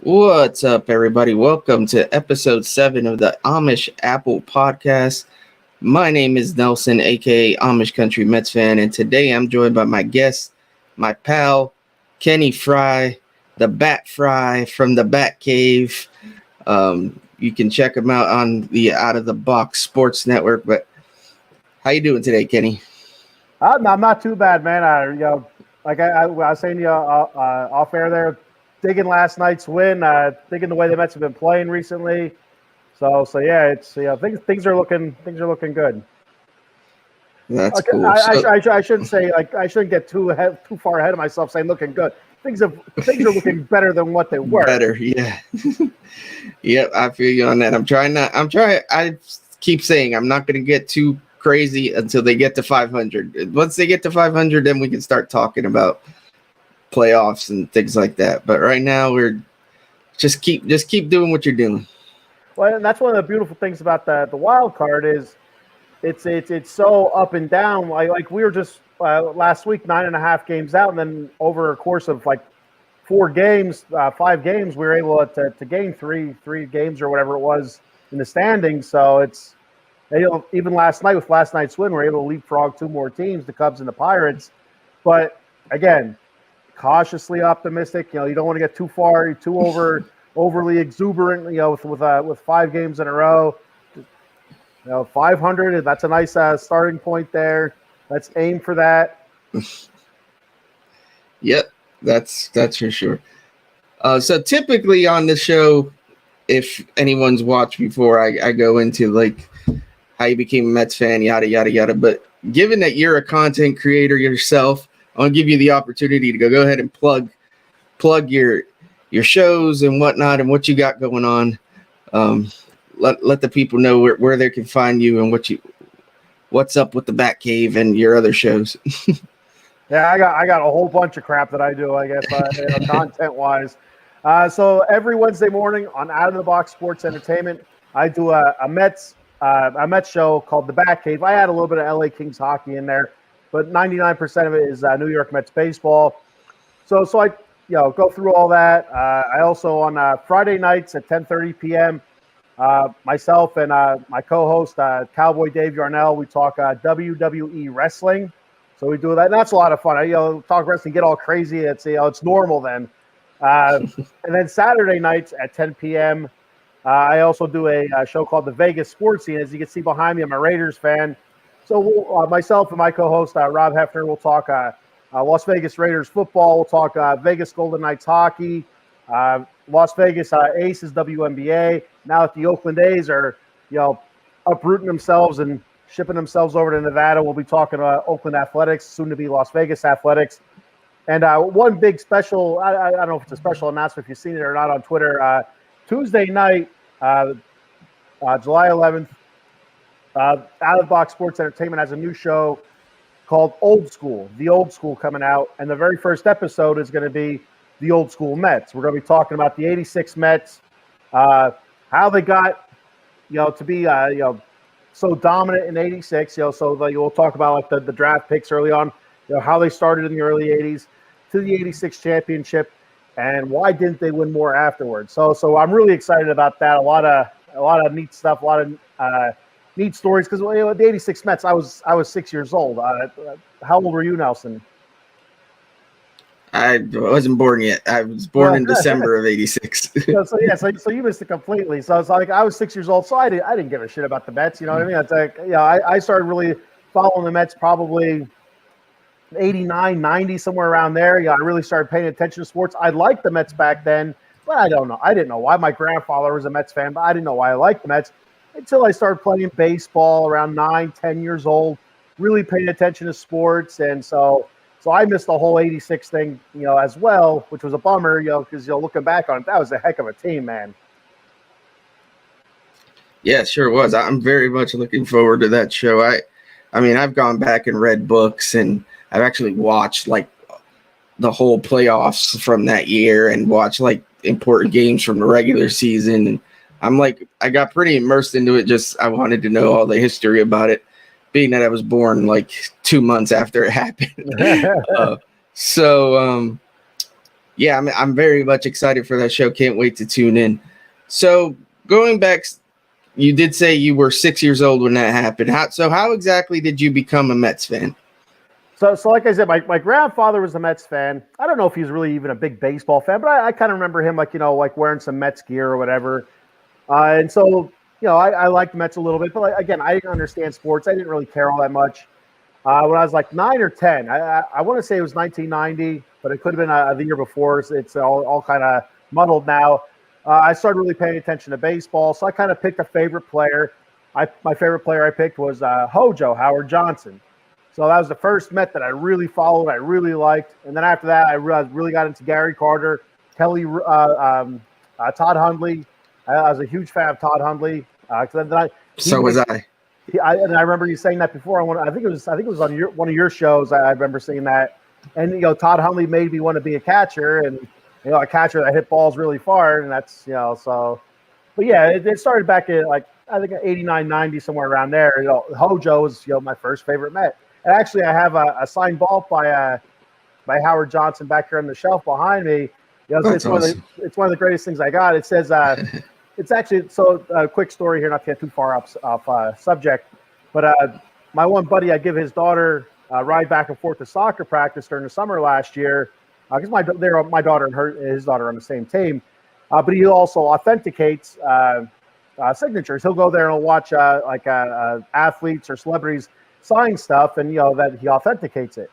What's up, everybody? Welcome to episode 7 of the Amish Apple podcast. My name is Nelson, aka Amish Country Mets fan, and today I'm joined by my guest, my pal, Kenny Frie, the Bat Fry from the Bat Cave. You can check him out on the Out of the Box Sports Network. But how you doing today, Kenny? I'm not too bad, man. I was saying off air there, digging last night's win, digging the way the Mets have been playing recently. So yeah, it's things are looking good. That's cool. I shouldn't say I shouldn't get too far ahead of myself saying looking good. Things are looking better than what they were. Better, yeah. Yep, I feel you on that. I keep saying I'm not going to get too crazy until they get to 500. Once they get to 500, then we can start talking about playoffs and things like that. But right now, we're just keep doing what you're doing. Well, and that's one of the beautiful things about the wild card is it's so up and down. Like we were just last week 9.5 games out, and then over a course of like 5 games, we were able to gain three games or whatever it was in the standings. So it's even last night with last night's win, we're able to leapfrog 2 more teams, the Cubs and the Pirates. But again, cautiously optimistic. You don't want to get too overly exuberant. With 5 games in a row. 500. That's a nice starting point there. Let's aim for that. Yep, that's for sure. So typically on the show, if anyone's watched before, I go into like how you became a Mets fan, yada yada yada. But given that you're a content creator yourself, I'll give you the opportunity to go ahead and plug your shows and whatnot and what you got going on. Let the people know where they can find you and what's up with the Bat Cave and your other shows. Yeah, I got a whole bunch of crap that I do, I guess, content wise. So every Wednesday morning on Out of the Box Sports Entertainment, I do a Mets show called The Bat Cave. I add a little bit of LA Kings hockey in there, but 99% of it is New York Mets baseball. So I go through all that. I also on Friday nights at 10:30 p.m. Myself and my co-host Cowboy Dave Yarnell, we talk WWE wrestling. So we do that. And that's a lot of fun. Talk wrestling, get all crazy. It's normal then. And then Saturday nights at 10 p.m. I also do a show called The Vegas Sports Scene. As you can see behind me, I'm a Raiders fan. So myself and my co-host Rob Hefner will talk Las Vegas Raiders football. We'll talk Vegas Golden Knights hockey, Las Vegas Aces WNBA. Now that the Oakland A's are uprooting themselves and shipping themselves over to Nevada, we'll be talking Oakland Athletics, soon to be Las Vegas Athletics. And one big special, I don't know if it's a special announcement if you've seen it or not on Twitter, Tuesday night, July 11th, Out of the Box Sports Entertainment has a new show called Old School, The Old School coming out. And the very first episode is going to be the Old School Mets. We're going to be talking about the 86 Mets, how they got, to be, so dominant in 86, so we'll talk about like the draft picks early on, how they started in the early 80s to the 86 championship and why didn't they win more afterwards. So I'm really excited about that. A lot of neat stuff, a lot of neat stories because the 86 Mets, I was 6 years old. How old were you, Nelson? I wasn't born yet. I was born in December of 86. So you missed it completely. So it's like I was 6 years old, so I didn't give a shit about the Mets. You know what I mean? It's like, I started really following the Mets probably 89, 90, somewhere around there. I really started paying attention to sports. I liked the Mets back then, but I don't know. I didn't know why. My grandfather was a Mets fan, but I didn't know why I liked the Mets until I started playing baseball around 9, 10 years old, really paying attention to sports. And so I missed the whole 86 thing, as well, which was a bummer, because, looking back on it, that was a heck of a team, man. Yeah, it sure was. I'm very much looking forward to that show. I mean, I've gone back and read books, and I've actually watched, like, the whole playoffs from that year and watched, like, important games from the regular season. And I got pretty immersed into it. Just I wanted to know all the history about it, being that I was born like 2 months after it happened. Yeah, I'm very much excited for that show. Can't wait to tune in. So going back, you did say you were 6 years old when that happened. How exactly did you become a Mets fan? So like I said, my grandfather was a Mets fan. I don't know if he's really even a big baseball fan, but I kind of remember him like wearing some Mets gear or whatever. And so I liked Mets a little bit, but again, I didn't understand sports. I didn't really care all that much. When I was like 9 or 10, I want to say it was 1990, but it could have been the year before. So it's all kind of muddled now. I started really paying attention to baseball, so I kind of picked a favorite player. My favorite player I picked was Hojo, Howard Johnson. So that was the first Met that I really followed, I really liked. And then after that, I really got into Gary Carter, Todd Hundley. I was a huge fan of Todd Hundley. So was I. And I remember you saying that before. I think it was on one of your shows. I remember seeing that. And Todd Hundley made me want to be a catcher, and a catcher that hit balls really far. And that's so. But yeah, it started back in I think 89, 90, somewhere around there. Hojo was my first favorite Met. And actually, I have a signed ball by Howard Johnson back here on the shelf behind me. It's awesome. It's one of the greatest things I got. It says it's actually a quick story here, not to get too far off subject. But my one buddy, I give his daughter a ride back and forth to soccer practice during the summer last year because my daughter and his daughter are on the same team. But he also authenticates signatures. He'll go there and watch athletes or celebrities sign stuff, and that he authenticates it.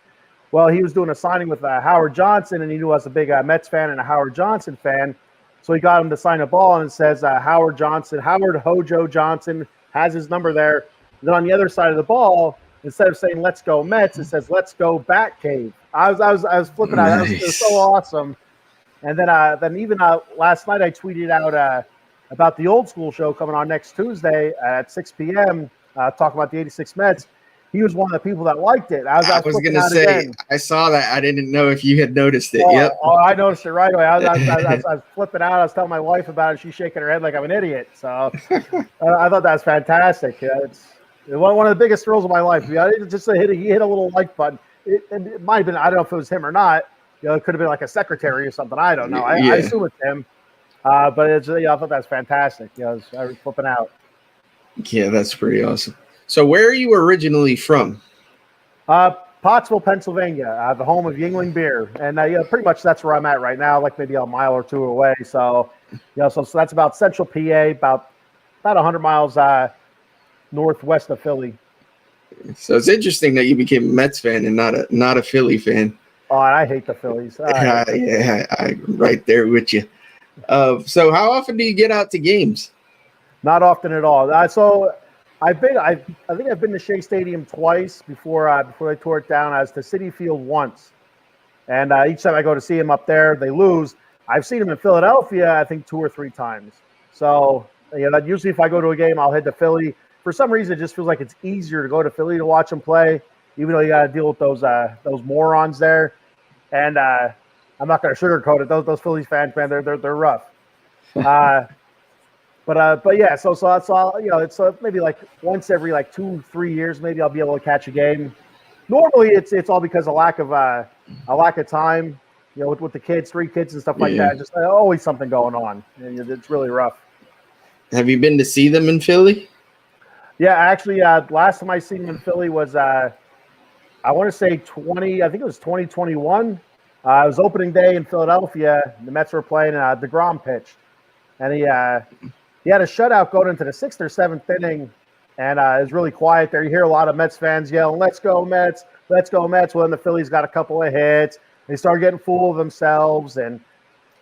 Well, he was doing a signing with Howard Johnson, and he knew I was a big Mets fan and a Howard Johnson fan. So he got him to sign a ball, and it says Howard Hojo Johnson has his number there. And then on the other side of the ball, instead of saying "Let's go Mets," it says "Let's go Batcave." I was flipping out. Nice. It was so awesome. And then even last night I tweeted out about the Old School show coming on next Tuesday at 6 p.m. Talking about the '86 Mets. He was one of the people that liked it. I was going to say, again. I saw that. I didn't know if you had noticed it. I noticed it right away. I was flipping out. I was telling my wife about it. She's shaking her head like I'm an idiot. So I thought that was fantastic. It's one of the biggest thrills of my life. He hit a little like button. It might have been, I don't know if it was him or not. It could have been like a secretary or something. I don't know. I assume it's him. But I thought that was fantastic. I was flipping out. Yeah, that's pretty awesome. So where are you originally from? Pottsville, Pennsylvania, the home of Yingling beer. And pretty much that's where I'm at right now, like maybe a mile or two away. So, so that's about central PA, about 100 miles northwest of Philly. So it's interesting that you became a Mets fan and not a Philly fan. Oh, and I hate the Phillies. I'm right there with you. So how often do you get out to games? Not often at all. I think I've been to Shea Stadium twice before they tore it down. I was to Citi Field once, and each time I go to see them up there, they lose. I've seen them in Philadelphia, I think 2 or 3 times. So usually if I go to a game, I'll head to Philly. For some reason, it just feels like it's easier to go to Philly to watch them play, even though you got to deal with those morons there. And I'm not going to sugarcoat it. Those Phillies fans, man, they're rough. But yeah, so that's all. It's maybe like once every 2-3 years, maybe I'll be able to catch a game. Normally, it's all because of lack of time. With the kids, 3 kids and stuff like that. Just always something going on. It's really rough. Have you been to see them in Philly? Yeah, actually, last time I seen them in Philly was I want to say I think it was 2021. It was opening day in Philadelphia. The Mets were playing. DeGrom pitched, and he had a shutout going into the 6th or 7th inning, and it was really quiet there. You hear a lot of Mets fans yelling, "Let's go Mets! Let's go Mets!" Well, then the Phillies got a couple of hits. They started getting full of themselves, and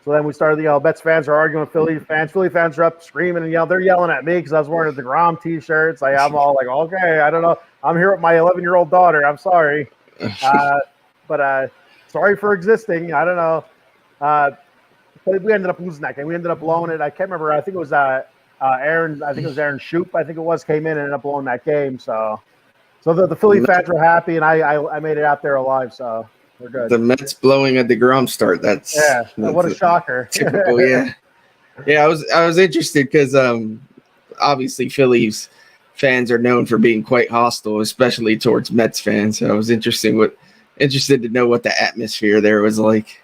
so then we started. Mets fans are arguing with Philly fans. Philly fans are up screaming and they're yelling at me because I was wearing the DeGrom T-shirts. I'm all like, okay, I don't know. I'm here with my 11-year-old daughter. I'm sorry, but sorry for existing. I don't know. But we ended up losing that game. We ended up blowing it. I can't remember. I think it was Aaron. I think it was Aaron Shoup. I think it was came in and ended up blowing that game. So the Philly fans were happy, and I made it out there alive. So we're good. The Mets blowing a DeGrom start. That's what a shocker. Typical. Yeah. I was interested because obviously Phillies fans are known for being quite hostile, especially towards Mets fans. So I was interested to know what the atmosphere there was like.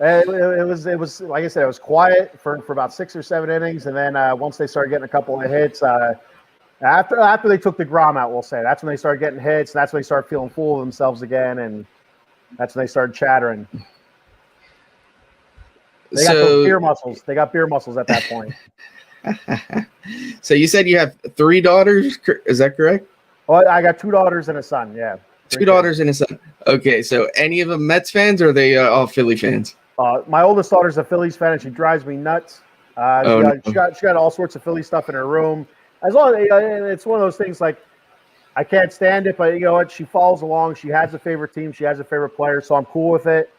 It was like I said, it was quiet for about 6 or 7 innings, and then once they started getting a couple of hits, after they took the Grom out, we'll say that's when they started getting hits. That's when they started feeling full of themselves again, and that's when they started chattering. They got those beer muscles. They got beer muscles at that point. So you said you have 3 daughters. Is that correct? Oh, I got 2 daughters and a son. Yeah, 2 daughters and a son. Okay, so any of them Mets fans, or are they all Philly fans? My oldest daughter's a Phillies fan, and she drives me nuts. She got all sorts of Philly stuff in her room. As long as it's one of those things, like I can't stand it, but you know what? She follows along. She has a favorite team. She has a favorite player, so I'm cool with it.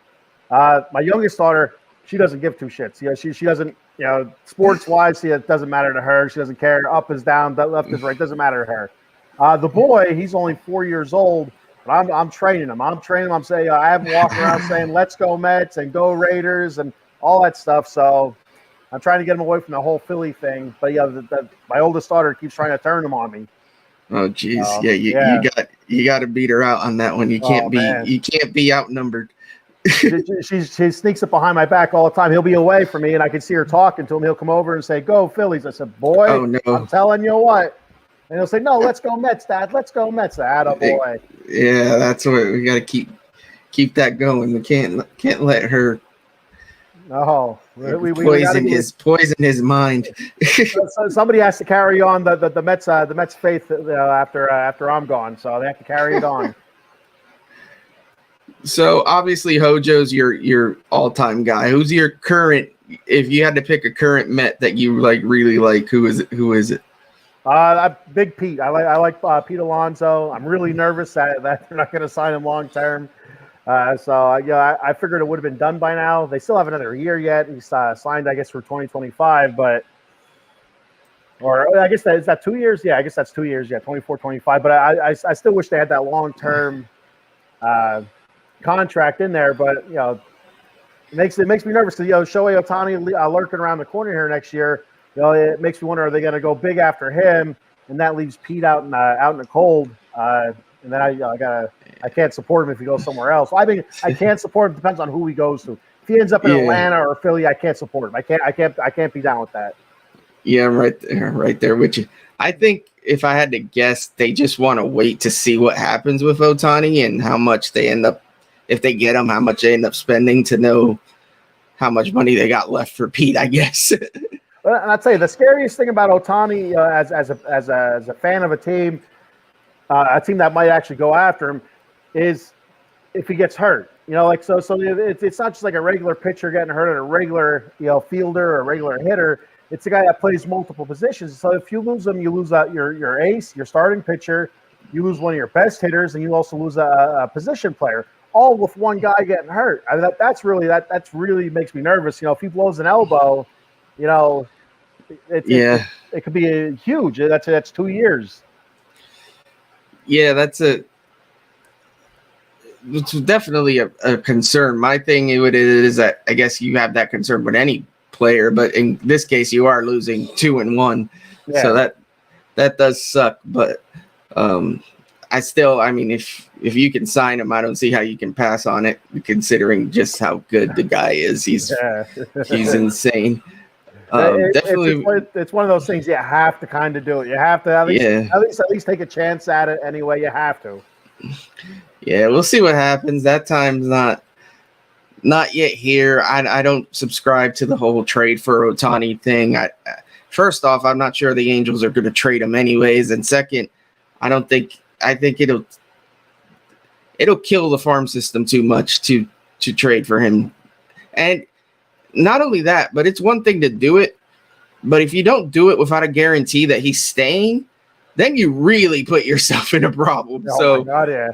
My youngest daughter, she doesn't give 2 shits. You know, she doesn't. You know, sports wise, it doesn't matter to her. She doesn't care. Up is down, left is right. Doesn't matter to her. The boy, he's only 4 years old. But I'm training him. I'm saying I have him walking around saying "Let's go Mets" and "Go Raiders" and all that stuff. So I'm trying to get him away from the whole Philly thing. But yeah, my oldest daughter keeps trying to turn him on me. Oh geez, you got to beat her out on that one. You can't be outnumbered. she sneaks up behind my back all the time. He'll be away from me, and I can see her talking to him. He'll come over and say, "Go Phillies." I said, "Boy, oh, no. I'm telling you what." And he'll say, "No, let's go Mets, Dad. Let's go Mets, Dad." Oh boy. Yeah, that's what we got to keep that going. We can't let her. No, poison his mind. So somebody has to carry on the Mets faith after I'm gone. So they have to carry it on. So obviously Hojo's your all-time guy. Who's your current? If you had to pick a current Met that you really like, who is it? Big Pete. I like Pete Alonso. I'm really nervous that they're not going to sign him long term. I figured it would have been done by now. They still have another year yet. He's signed, I guess, for 2025, or I guess is that 2 years? Yeah, I guess that's 2 years. Yeah, 24, 25. But I still wish they had that long term contract in there. But you know, it makes me nervous because Shohei Ohtani lurking around the corner here next year. You know, it makes me wonder, are they going to go big after him? And that leaves Pete out in the cold. And then I can't support him if he goes somewhere else. I mean, I can't support him. Depends on who he goes to. If he ends up in Atlanta or Philly, I can't support him. I can't be down with that. Yeah, I'm right there with you. I think if I had to guess, they just want to wait to see what happens with Ohtani and how much they end up, if they get him, how much they end up spending to know how much money they got left for Pete, I guess. And I'll tell you, the scariest thing about Ohtani as a fan of a team that might actually go after him, is if he gets hurt. You know, like so it's not just like a regular pitcher getting hurt, or a regular fielder or a regular hitter. It's a guy that plays multiple positions. So if you lose him, you lose your ace, your starting pitcher. You lose one of your best hitters, and you also lose a position player. All with one guy getting hurt. I mean, that's really makes me nervous. You know, if he blows an elbow, you know, it could be huge. That's 2 years. Yeah, it's definitely a concern. My thing is that I guess you have that concern with any player, but in this case, you are losing 2 and 1, so that does suck. But I mean, if you can sign him, I don't see how you can pass on it, considering just how good the guy is. He's insane. Definitely, it's one of those things you have to kind of do it. You have to at least take a chance at it anyway. You have to. Yeah, we'll see what happens. That time's not yet here. I don't subscribe to the whole trade for Ohtani thing. First off, I'm not sure the Angels are going to trade him anyways, and second, I think it'll kill the farm system too much to trade for him. And not only that, but it's one thing to do it, but if you don't do it without a guarantee that he's staying, then you really put yourself in a problem. Oh my God, yeah.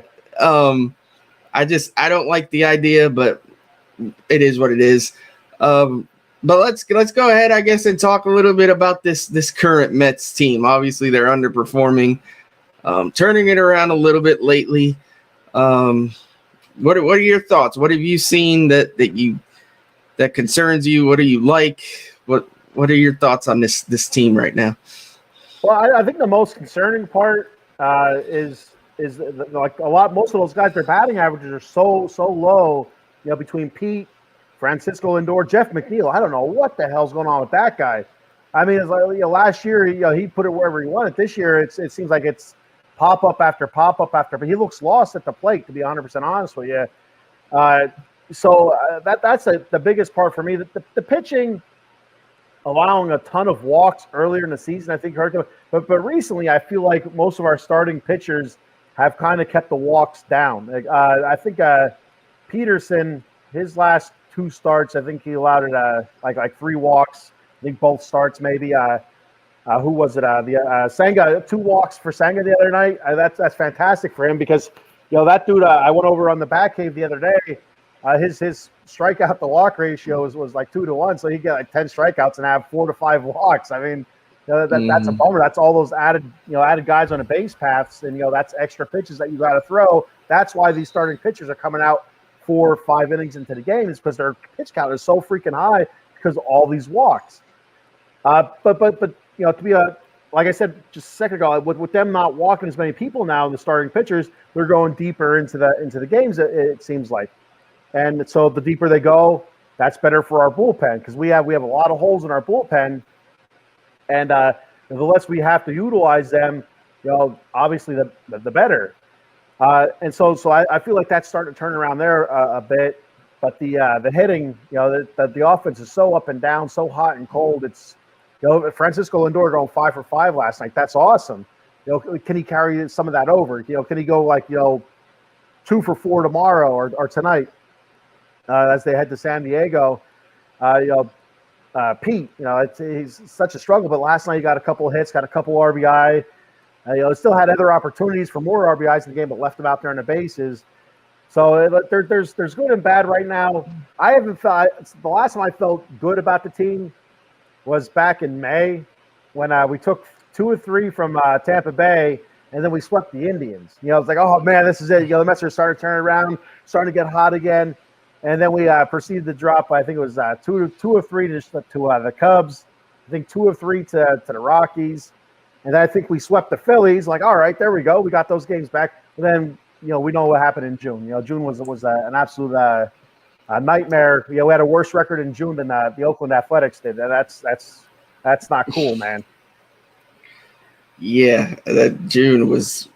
I don't like the idea, but it is what it is. But let's go ahead, I guess, and talk a little bit about this current Mets team. Obviously, they're underperforming, turning it around a little bit lately. What are your thoughts? What have you seen that concerns you? What do you like? What are your thoughts on this team right now? Well, I think the most concerning part is like most of those guys, their batting averages are so low. You know, between Pete, Francisco Lindor, Jeff McNeil. I don't know what the hell's going on with that guy. I mean, it's like, last year, he put it wherever he wanted. This year, it seems like it's pop up after pop up after. But he looks lost at the plate, to be 100% honest with you. That's the biggest part for me. The pitching, allowing a ton of walks earlier in the season, I think hurt them. But recently, I feel like most of our starting pitchers have kind of kept the walks down. I think Peterson, his last 2 starts, I think he allowed it like 3 walks. I think both starts maybe. Who was it? Senga, 2 walks for Senga the other night. That's fantastic for him because that dude. I went over on the back cave the other day. His strikeout to walk ratio was like 2-1, so he get like 10 strikeouts and have 4 to 5 walks. I mean, that's a bummer. That's all those added guys on the base paths, and that's extra pitches that you got to throw. That's why these starting pitchers are coming out 4 or 5 innings into the game, is because their pitch count is so freaking high because of all these walks. But to be like I said just a second ago, with them not walking as many people now, the starting pitchers, they're going deeper into the games. It seems like. And so the deeper they go, that's better for our bullpen because we have a lot of holes in our bullpen, and the less we have to utilize them, obviously the better. And so I feel like that's starting to turn around there a bit. But the hitting, the offense is so up and down, so hot and cold. It's Francisco Lindor going 5 for 5 last night. That's awesome. Can he carry some of that over? Can he go like 2 for 4 tomorrow or tonight? As they head to San Diego, Pete, he's such a struggle. But last night he got a couple of hits, got a couple RBI. Still had other opportunities for more RBIs in the game, but left them out there on the bases. So there's good and bad right now. I haven't felt the last time I felt good about the team was back in May when we took 2 or 3 from Tampa Bay. And then we swept the Indians. I was like, oh man, this is it. The Mets are starting to turn around, starting to get hot again. And then we proceeded to drop. I think it was 2 or 3 to the Cubs. I think 2 or 3 to the Rockies, and then I think we swept the Phillies. Like, all right, there we go. We got those games back. And then we know what happened in June. June was an absolute nightmare. We had a worse record in June than the Oakland Athletics did. And that's not cool, man. Yeah, that June was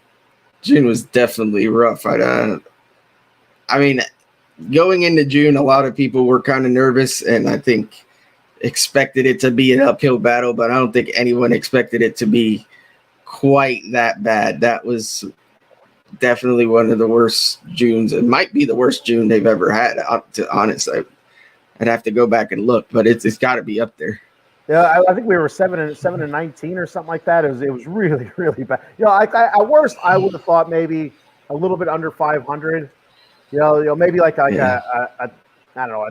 definitely rough. I mean, going into June, a lot of people were kind of nervous, and I think expected it to be an uphill battle, but I don't think anyone expected it to be quite that bad. That was definitely one of the worst Junes. It might be the worst June they've ever had. To honest, I'd have to go back and look, but it's got to be up there. Yeah, I think we were 7-19 or something like that. It was really, really bad. At worst, I would have thought maybe a little bit under 500. Maybe like I don't know,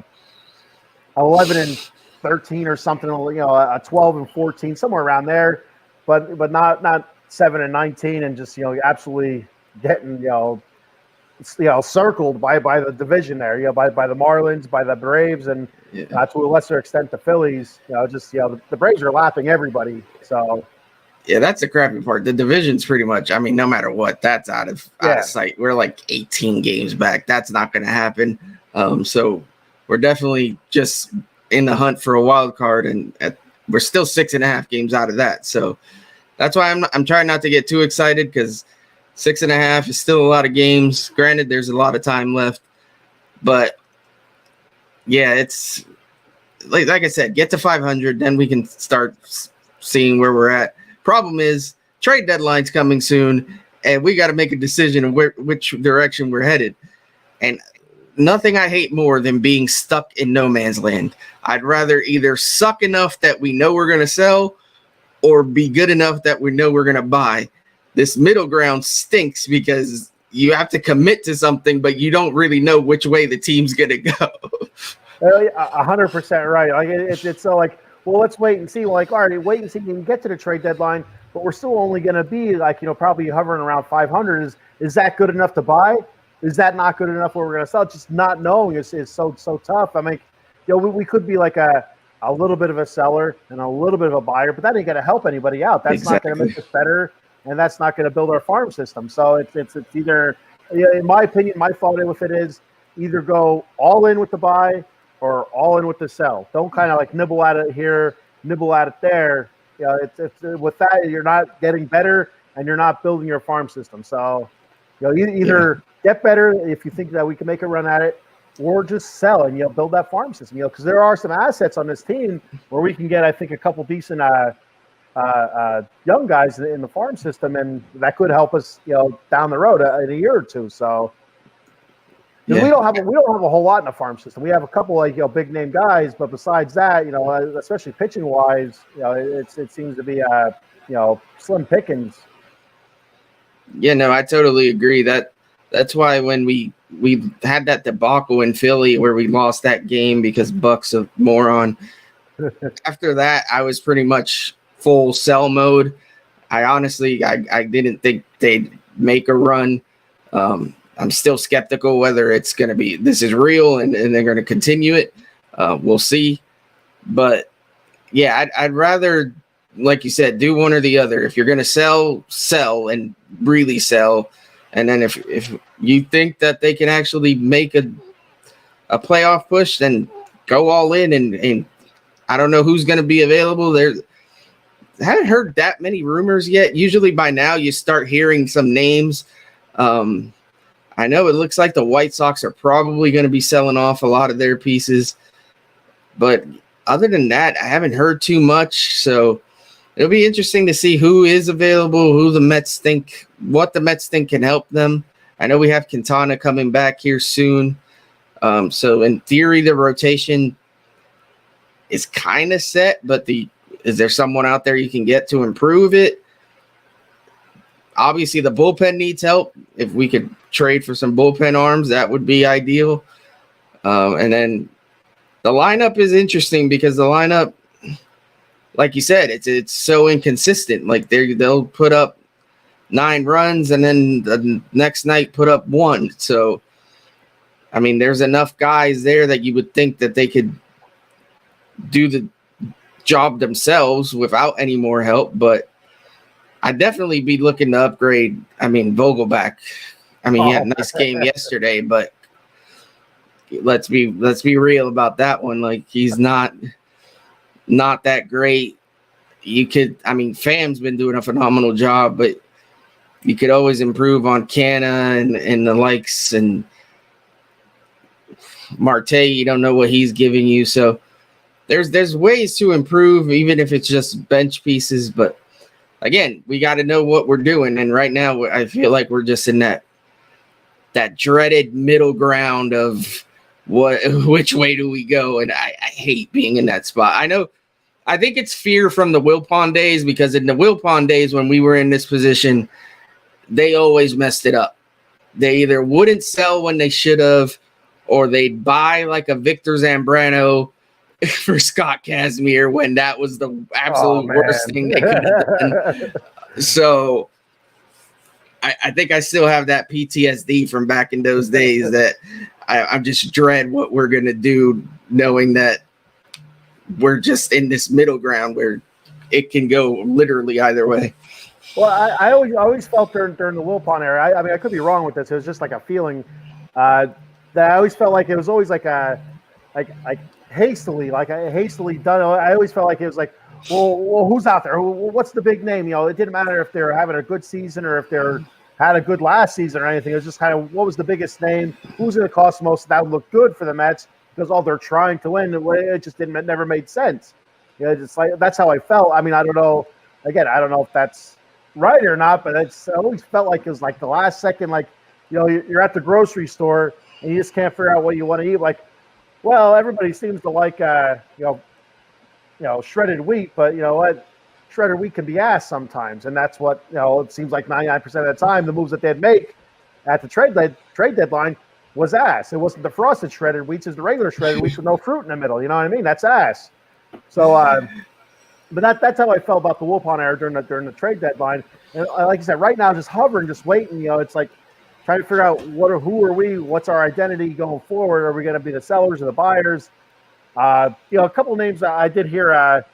11-13 or something. A 12-14, somewhere around there, but not 7-19 and just absolutely getting circled by the division there. By the Marlins, by the Braves, and to a lesser extent the Phillies. The Braves are lapping everybody. So. Yeah, that's the crappy part. The division's pretty much, I mean, no matter what, that's out of sight. We're like 18 games back. That's not going to happen. So we're definitely just in the hunt for a wild card, and we're still 6.5 games out of that. So that's why I'm trying not to get too excited, because 6.5 is still a lot of games. Granted, there's a lot of time left, but yeah, it's like I said, get to 500, then we can start seeing where we're at. Problem is, trade deadline's coming soon, and we got to make a decision of which direction we're headed. And nothing I hate more than being stuck in no man's land. I'd rather either suck enough that we know we're going to sell, or be good enough that we know we're going to buy. This middle ground stinks because you have to commit to something, but you don't really know which way the team's going to go. 100% right. Like it's so like, well, let's wait and see. Well, like, all right, wait and see. You can get to the trade deadline, but we're still only going to be like, probably hovering around 500. Is that good enough to buy? Is that not good enough where we're going to sell? Just not knowing is so tough. I mean, we could be like a little bit of a seller and a little bit of a buyer, but that ain't going to help anybody out. That's not going to make us better, and that's not going to build our farm system. So it's either, in my opinion, my thought with it is either go all in with the buy or all in with the sell. Don't kind of like nibble at it here, nibble at it there. You know, it's with that you're not getting better and you're not building your farm system. So, you know, either get better if you think that we can make a run at it, or just sell and build that farm system. You know, because there are some assets on this team where we can get, I think, a couple decent young guys in the farm system, and that could help us, down the road in a year or two. So. We don't have a whole lot in the farm system. We have a couple big name guys, but besides that, especially pitching wise, it seems to be slim pickings. Yeah, no, I totally agree. That's why when we had that debacle in Philly where we lost that game because Buck's a moron. After that, I was pretty much full sell mode. I honestly I didn't think they'd make a run. I'm still skeptical whether it's going to be this is real and they're going to continue it. We'll see. But, yeah, I'd rather, like you said, do one or the other. If you're going to sell and really sell. And then if you think that they can actually make a playoff push, then go all in. And I don't know who's going to be available. I haven't heard that many rumors yet. Usually by now you start hearing some names. I know it looks like the White Sox are probably going to be selling off a lot of their pieces. But other than that, I haven't heard too much. So it'll be interesting to see who is available, what the Mets think can help them. I know we have Quintana coming back here soon. So in theory, the rotation is kind of set, but is there someone out there you can get to improve it? Obviously, the bullpen needs help. If we could trade for some bullpen arms, that would be ideal. And then the lineup is interesting because the lineup, like you said, it's so inconsistent. Like they'll put up 9 runs and then the next night put up 1. So, I mean, there's enough guys there that you would think that they could do the job themselves without any more help, but I'd definitely be looking to upgrade. I mean, Vogelback. I mean, he had a nice game yesterday, but let's be real about that one. Like, he's not that great. Fam's been doing a phenomenal job, but you could always improve on Canna and the likes, and Marte, you don't know what he's giving you. So there's ways to improve, even if it's just bench pieces, but again, we got to know what we're doing. And right now, I feel like we're just in that dreaded middle ground of which way do we go? And I hate being in that spot. I think it's fear from the Wilpon days, because in the Wilpon days when we were in this position, they always messed it up. They either wouldn't sell when they should have, or they'd buy like a Victor Zambrano for Scott Kazmir when that was the absolute worst thing they could have done. So I think I still have that PTSD from back in those days that I just dread what we're going to do, knowing that we're just in this middle ground where it can go literally either way. Well, I always felt during the Wilpon era, I mean, I could be wrong with this. It was just like a feeling that I always felt like it was always like hastily done. I always felt like it was like, well, who's out there? What's the big name? It didn't matter if they're having a good season or if they're had a good last season or anything. It was just kind of what was the biggest name, who's going to cost the most. That would look good for the Mets because they're trying to win. It just never made sense. Just like that's how I felt. I mean, I don't know. Again, I don't know if that's right or not, but I always felt like it was like the last second. Like you're at the grocery store and you just can't figure out what you want to eat. Like, well, everybody seems to like shredded wheat, but you know what? Shredded wheat can be ass sometimes, and that's what it seems like 99% of the time the moves that they'd make at the trade deadline was ass. It wasn't the frosted shredded wheats; it's the regular shredded wheats with no fruit in the middle. You know what I mean? That's ass. So, but that's how I felt about the Wilpon era during the trade deadline. And like I said, right now, just hovering, just waiting. It's like trying to figure out who are we? What's our identity going forward? Are we going to be the sellers or the buyers? A couple of names I did hear.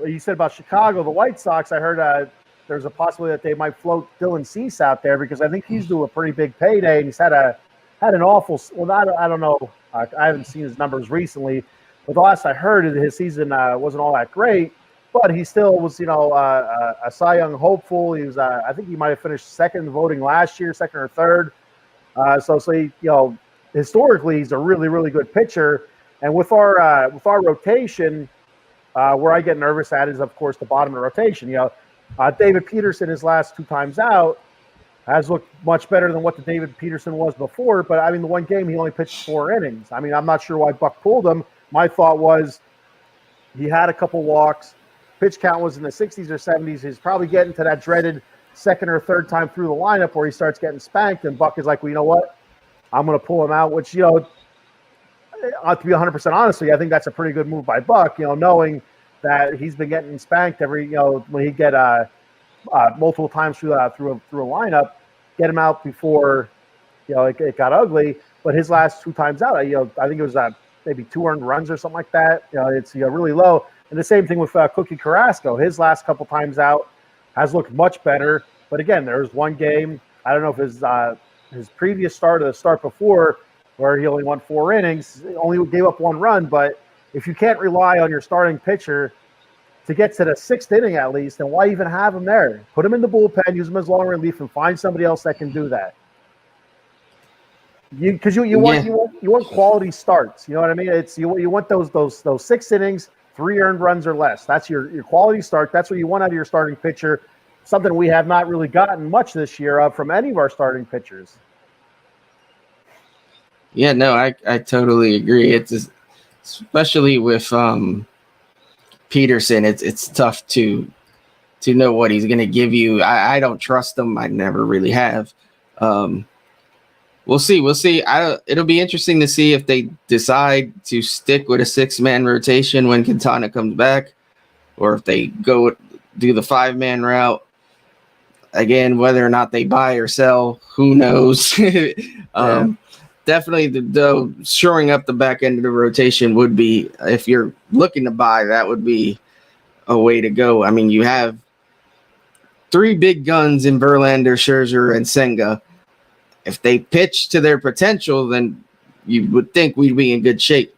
You said about Chicago, the White Sox. I heard there's a possibility that they might float Dylan Cease out there because I think he's due a pretty big payday, and he's had an awful. Well, I don't know. I haven't seen his numbers recently, but the last I heard, his season wasn't all that great. But he still was, a Cy Young hopeful. He was, I think he might have finished second in the voting last year, second or third. So he, historically, he's a really, really good pitcher. And with our rotation, where I get nervous at is, of course, the bottom of the rotation. David Peterson, his last 2 times out, has looked much better than what the David Peterson was before. But, I mean, the one game he only pitched 4 innings. I mean, I'm not sure why Buck pulled him. My thought was he had a couple walks. Pitch count was in the 60s or 70s. He's probably getting to that dreaded second or third time through the lineup where he starts getting spanked. And Buck is like, well, you know what? I'm going to pull him out, which, to be 100% honest with you, I think that's a pretty good move by Buck, knowing that he's been getting spanked every, when he get multiple times through a lineup, get him out before, it got ugly. But his last 2 times out, I think it was maybe 2 earned runs or something like that. It's really low. And the same thing with Cookie Carrasco. His last couple times out has looked much better. But again, there was one game, I don't know if his previous start or the start before, where he only won 4 innings, only gave up 1 run. But if you can't rely on your starting pitcher to get to the 6th inning at least, then why even have him there? Put him in the bullpen, use him as long relief, and find somebody else that can do that. Because you want quality starts. You know what I mean? It's you want those 6 innings, 3 earned runs or less. That's your quality start. That's what you want out of your starting pitcher. Something we have not really gotten much this year from any of our starting pitchers. Yeah, no, I totally agree. It's especially with Peterson. It's tough to know what he's going to give you. I don't trust him. I never really have. We'll see. It'll be interesting to see if they decide to stick with a 6-man rotation when Quintana comes back, or if they do the 5-man route. Again, whether or not they buy or sell, who knows? Definitely, though, shoring up the back end of the rotation would be, if you're looking to buy, that would be a way to go. I mean, you have 3 big guns in Verlander, Scherzer, and Senga. If they pitch to their potential, then you would think we'd be in good shape.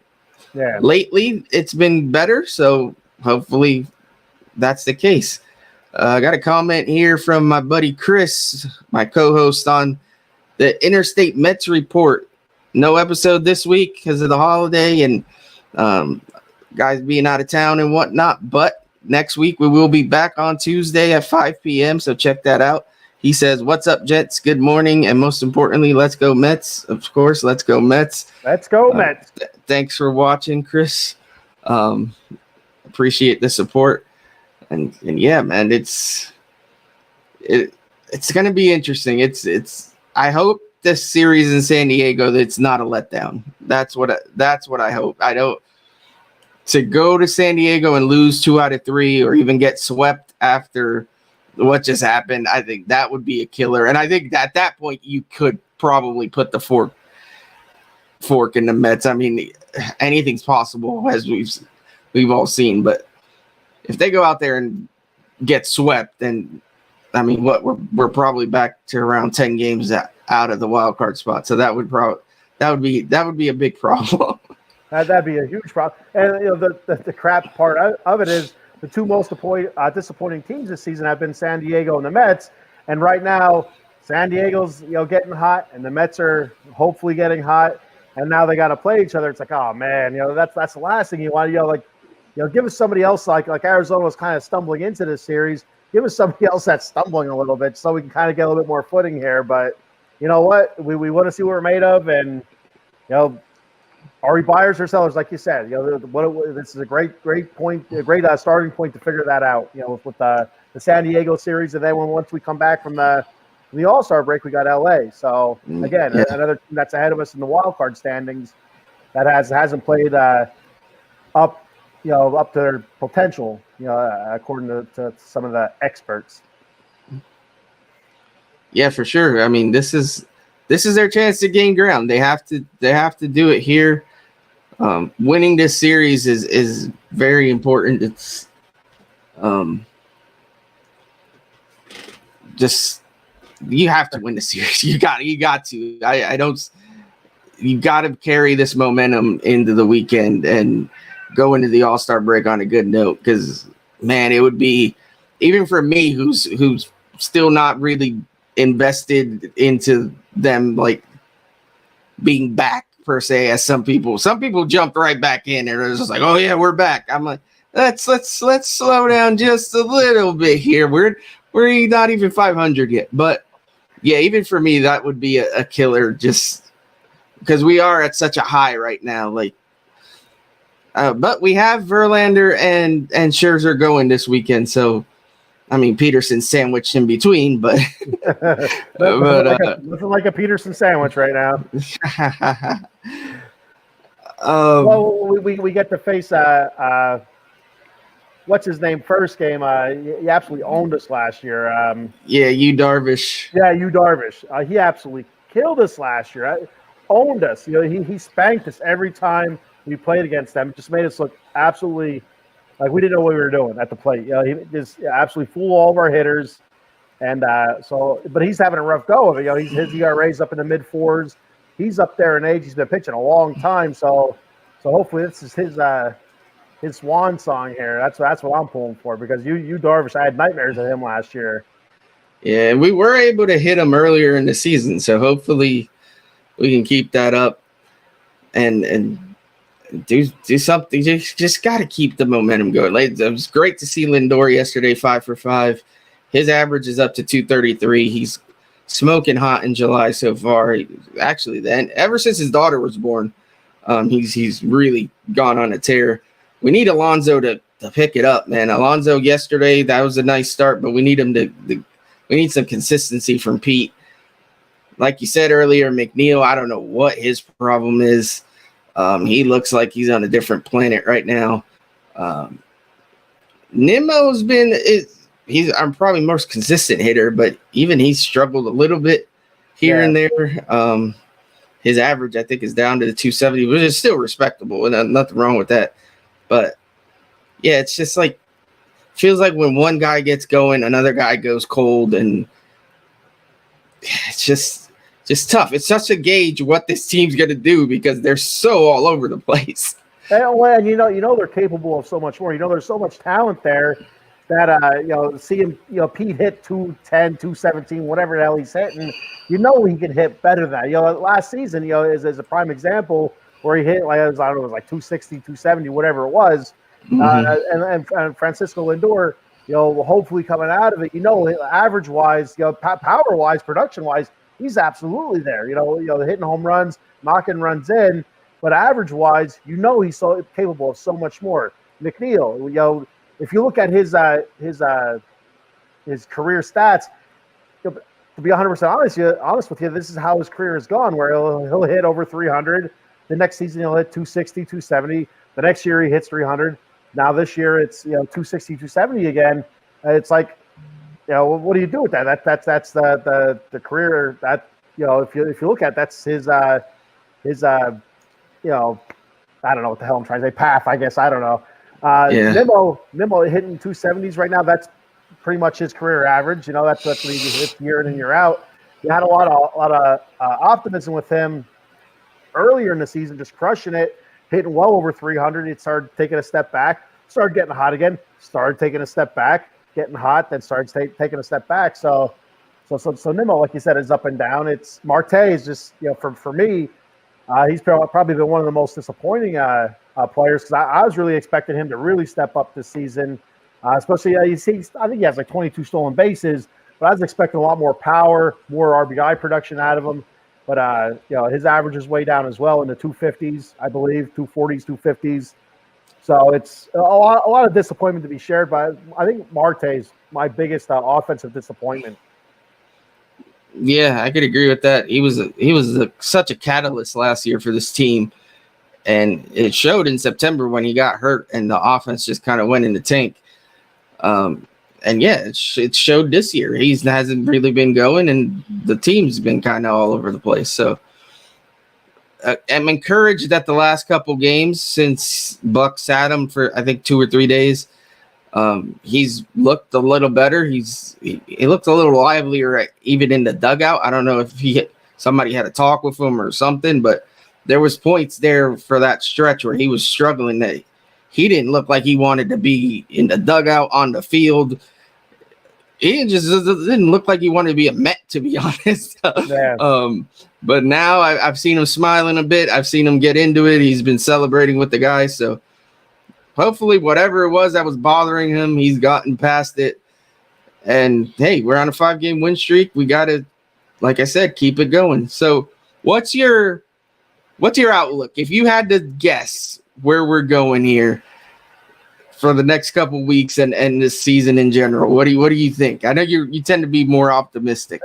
Yeah. Lately, it's been better, so hopefully that's the case. I got a comment here from my buddy Chris, my co-host on the Interstate Mets Report. No episode this week because of the holiday and guys being out of town and whatnot. But next week we will be back on Tuesday at 5 p.m. So check that out. He says, "What's up, Jets? Good morning. And most importantly, let's go Mets." Of course, let's go Mets. Let's go Mets. Thanks for watching, Chris. Appreciate the support. And yeah, man, it's going to be interesting. I hope this series in San Diego, that's not a letdown. That's what I hope. I don't to go to San Diego and lose 2 out of 3 or even get swept after what just happened. I think that would be a killer. And I think that at that point you could probably put the fork in the Mets. I mean, anything's possible, as we've all seen, but if they go out there and get swept, then I mean, we're probably back to around 10 games out of the wild card spot. So that would be a big problem. That'd be a huge problem. And the crap part of it is the 2 most disappointing teams this season have been San Diego and the Mets. And right now, San Diego's getting hot, and the Mets are hopefully getting hot. And now they got to play each other. It's like, oh man, that's the last thing you want. Give us somebody else like Arizona was kind of stumbling into this series. Give us somebody else that's stumbling a little bit so we can kind of get a little bit more footing here. But you know what? We want to see what we're made of. And, are we buyers or sellers? Like you said, this is a great point, a great starting point to figure that out, with the San Diego series. And then once we come back from the All-Star break, we got LA. So again, another team that's ahead of us in the wild card standings that hasn't played up to their potential, according to some of the experts. Yeah, for sure. I mean, this is their chance to gain ground. They have to do it here. Winning this series is very important. It's just you have to win the series. You got to. I don't. you got to carry this momentum into the weekend and go into the All-Star break on a good note, because, man, it would be, even for me, who's still not really invested into them, like, being back per se, as some people jumped right back in and it was just like, oh yeah, we're back. I'm like, let's slow down just a little bit here. We're not even 500 yet, but yeah, even for me, that would be a killer, just because we are at such a high right now. Like, but we have Verlander and Scherzer going this weekend, so I mean, Peterson's sandwiched in between, but nothing like a Peterson sandwich right now. Well, we get to face what's his name first game. He absolutely owned us last year. Yeah, Darvish. Yeah, Darvish. He absolutely killed us last year. Owned us. You know, he spanked us every time we played against them. Just made us look absolutely like we didn't know what we were doing at the plate. You know, he just absolutely fooled all of our hitters. And but he's having a rough go of it. You know, his ERA's up in the mid-4s. He's up there in age. He's been pitching a long time. So hopefully this is his swan song here. That's what I'm pulling for, because you Darvish, I had nightmares of him last year. Yeah, and we were able to hit him earlier in the season, so hopefully we can keep that up and do something. Just got to keep the momentum going. Like, it was great to see Lindor yesterday, 5 for 5. His average is up to 233. He's smoking hot in July so far. Actually, then ever since his daughter was born, he's really gone on a tear. We need Alonso to pick it up, man. Alonso yesterday, that was a nice start, but we need him we need some consistency from Pete. Like you said earlier, McNeil, I don't know what his problem is. He looks like he's on a different planet right now. Nimmo's he's our probably most consistent hitter, but even he's struggled a little bit here and there. His average, I think, is down to the 270, which is still respectable, and nothing wrong with that. But yeah, it's just like, feels like when one guy gets going, another guy goes cold, and it's just tough. It's such a gauge what this team's going to do, because they're so all over the place. And you know they're capable of so much more. You know, there's so much talent there that seeing Pete hit 210, 217, whatever the hell he's hitting, he can hit better than that. You know, last season, is a prime example where he hit like, I don't know, it was like 260, 270, whatever it was. Mm-hmm. And Francisco Lindor, hopefully coming out of it, average wise, power wise, production wise, he's absolutely there. Hitting home runs, knocking runs in, but average wise, he's so capable of so much more. McNeil, if you look at his career stats, to be 100% honest with you, this is how his career has gone, where he'll hit over 300. The next season he'll hit 260, 270. The next year he hits 300. Now this year it's 260, 270 again. It's like, what do you do with that? That's the career that if you look at, that's his I don't know what the hell I'm trying to say, path, I guess, I don't know. Nimmo hitting 270s right now. That's pretty much his career average. That's what he hits year in and year out. You had a lot of optimism with him earlier in the season, just crushing it, hitting well over 300. It started taking a step back, started getting hot again, started taking a step back, getting hot, then started taking a step back. So Nimmo, like you said, is up and down. It's Marte is just, for me, he's probably been one of the most disappointing players, because I was really expecting him to really step up this season, especially I think he has like 22 stolen bases, but I was expecting a lot more power, more RBI production out of him. But his average is way down as well, in the 250s, I believe, 240s, 250s. So it's a lot of disappointment to be shared. But I think Marte's my biggest offensive disappointment. Yeah, I could agree with that. He was such a catalyst last year for this team, and it showed in September when he got hurt and the offense just kind of went in the tank. And yeah, it showed this year. He hasn't really been going, and the team's been kind of all over the place. So I'm encouraged that the last couple games since Buck sat him for I think 2 or 3 days, he's looked a little better. He looked a little livelier, even in the dugout. I don't know if somebody had a talk with him or something, but there was points there for that stretch where he was struggling, that he didn't look like he wanted to be in the dugout, on the field. He just didn't look like he wanted to be a Met, to be honest. Yeah. But now I've seen him smiling a bit. I've seen him get into it. He's been celebrating with the guys. So hopefully whatever it was that was bothering him, he's gotten past it. And hey, we're on a 5-game win streak. We got to, like I said, keep it going. So what's your outlook? If you had to guess where we're going here for the next couple of weeks and this season in general, what do you think? I know you tend to be more optimistic.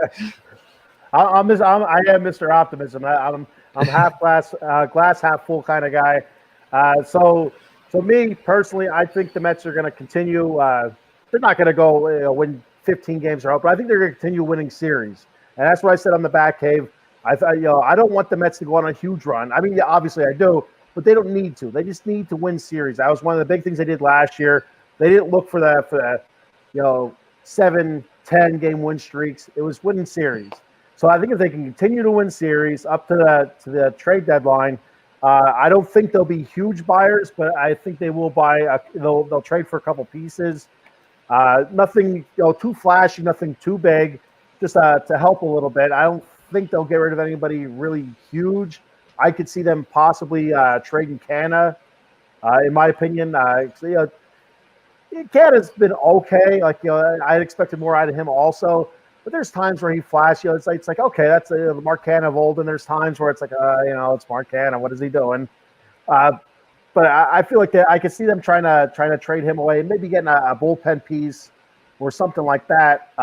I am Mr. Optimism. I'm half glass half full kind of guy. So me personally, I think the Mets are going to continue. They're not going to go win 15 games or out, but I think they're going to continue winning series. And that's what I said on the back cave. I thought, I don't want the Mets to go on a huge run. I mean, yeah, obviously I do, but they don't need to. They just need to win series. That was one of the big things they did last year. They didn't look for the 7, 10 game win streaks. It was winning series. So I think if they can continue to win series up to the trade deadline, I don't think they'll be huge buyers, but I think they will buy. They'll trade for a couple pieces. Nothing too flashy, nothing too big, just to help a little bit. I don't think they'll get rid of anybody really huge. I could see them possibly trading Canna, in my opinion. Canna's been okay. I expected more out of him also. But there's times where he flashes. It's like okay, that's the Mark Canna of old. And there's times where it's like, it's Mark Canna. What is he doing? But I feel like I could see them trying to trade him away, maybe getting a bullpen piece or something like that.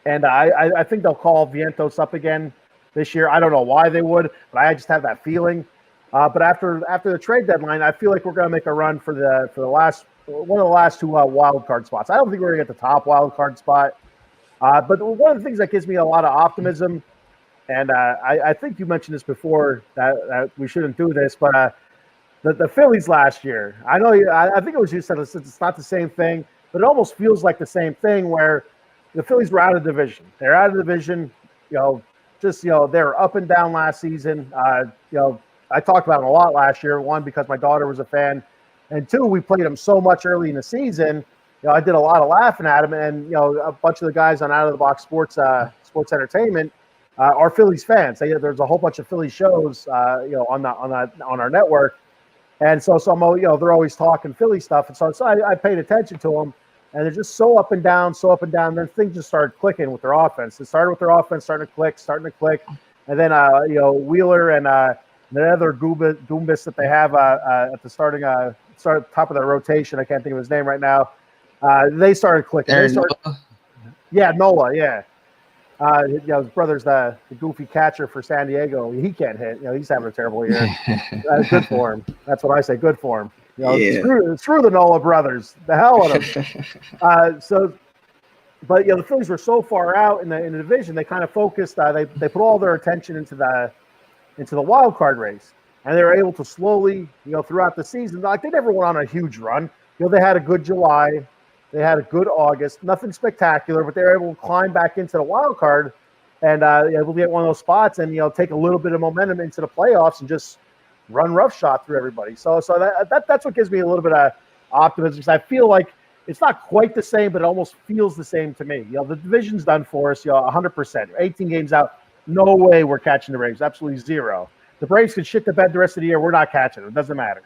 And I think they'll call Vientos up again this year. I don't know why they would, but I just have that feeling. But after the trade deadline, I feel like we're going to make a run for the last one of the last 2 wild card spots. I don't think we're going to get the top wild card spot. But one of the things that gives me a lot of optimism, and I think you mentioned this before that we shouldn't do this, but the Phillies last year, I know I think it was you said it's not the same thing, but it almost feels like the same thing where the Phillies were out of division. They're out of division, they were up and down last season. I talked about them a lot last year. One, because my daughter was a fan, and two, we played them so much early in the season. I did a lot of laughing at them, and a bunch of the guys on Out of the Box Sports Entertainment are Phillies fans. There's a whole bunch of Philly shows, on our network, and so they're always talking Philly stuff, and so I paid attention to them, and they're just so up and down. And then things just started clicking with their offense. It started with their offense starting to click, and then Wheeler and the other Goombas that they have at the top of their rotation. I can't think of his name right now. They started clicking. Nola. Yeah. His brother's the goofy catcher for San Diego. He can't hit. He's having a terrible year. Good for him. That's what I say. Good for him. Screw the Nola brothers. The hell with them. But the Phillies were so far out in the division. They kind of focused. They put all their attention into the wild card race, and they were able to slowly, throughout the season. Like they never went on a huge run. They had a good July. They had a good August, nothing spectacular, but they were able to climb back into the wild card and able to get one of those spots and take a little bit of momentum into the playoffs and just run roughshod through everybody. So that's what gives me a little bit of optimism, because I feel like it's not quite the same, but it almost feels the same to me. The division's done for us, 100%. 18 games out, no way we're catching the Braves, absolutely zero. The Braves can shit the bed the rest of the year, we're not catching them. It doesn't matter.